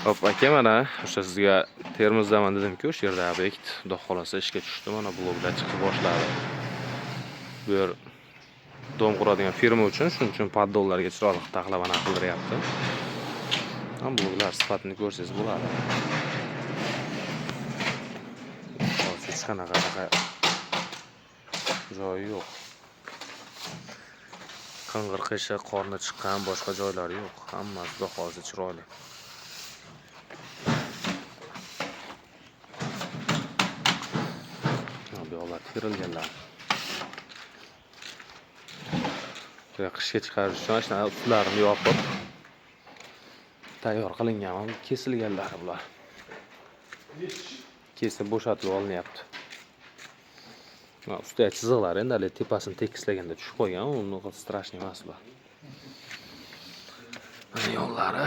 Hop aka, mana o'sha sizga Termizdaman dedim-ku, o'sha yerda obyekt xudo xolasa ishga tushdi. Mana blogda chiqib boshladi. Bu yer dom quradigan firma uchun, shuning uchun poddollarga chiroyli taxlabana qildiryapti. Ham bloglar sifatini ko'rsangiz bo'ladi. Hech qanaqa joyi yo'q. Qing'ir qiyshiq, qorni chiqqan boshqa joylari yo'q. Hammasi xudo xolasa chiroyli. Yo'llar terilganlar. Qishga chiqarish uchun shuna ustlarini yopib tayyor qilingan, kesilganlar bular. Kesib bo'shatilib olinyapti. Ustiga chiziqlar endi hali tepasini tekislaganda tushib qolgan, uni strashniy emas bular. Mana yo'llari.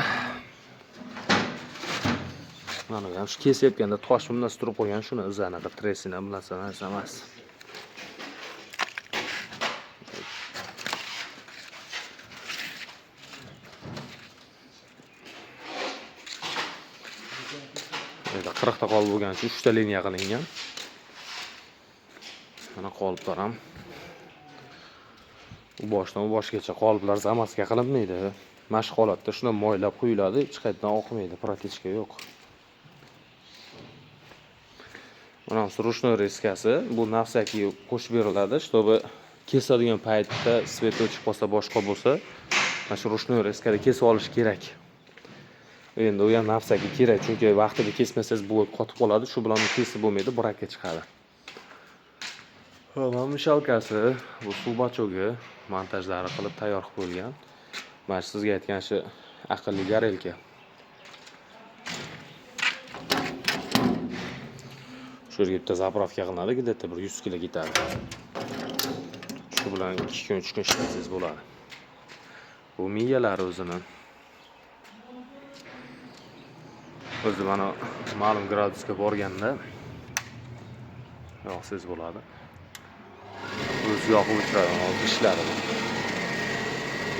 Mana ham shu kesayotganda tosh bundan turib qolgan, shuni izani qilib tresina bilan narsa emas. Endi 40 ta qolib bo'lgan uchun 3 ta liniya qilingan. Mana qoliplar ham u boshdan boshgacha qoliplar zamasga qilinmaydi. Mashq holatda shuni moylab quyiladi, hech qayerdan oqmaydi, protechka yo'q. Mana surishnoy reskasi bu nafsaki qo'shib beriladi, чтобы kesadigan paytda svet o'chib qolsa, boshqa bo'lsa, mana shu rushnoy reskada kesib olish kerak. Endi u ham nafsaki kerak, chunki vaqtida kesmasangiz blok qotib qoladi, shu bilan kesib bo'lmaydi, brakka chiqadi. Mana mishalkasi, bu suv bachogi montajlari qilib tayyor qilib qo'yilgan. Mana sizga aytgan shu aqlli garelka. Shu yerga bitta zapravka qilinadi, где-то bir 100 kg ketadi. Shu bilan 2 kun 3 kun ishlasangiz bo'ladi. Bu miyalari o'zini o'zi mana ma'lum gradusga borganda yoqsiz bo'ladi. O'zi yoqib o'chiradi, hozir ishlari.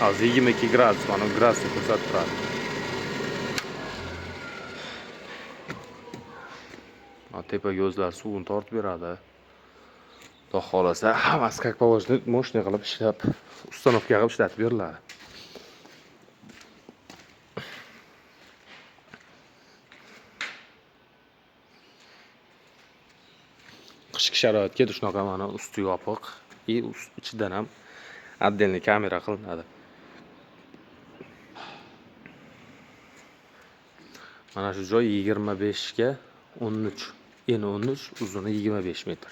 Hozir 22 gradus, mana gradusni ko'rsatib turadi. Tepa gözlar suvini tortib beradi. Xudo xolasa, hammasi как положено moshina qilib ishlab, ustanovka qilib ishlatib beriladi. Qishki sharoitga shunaqa mana usti yopiq, ichidan ham отдельный kamera qilinadi. Mana shu joy 25 ga 13, eni 13, uzuni 25 metr.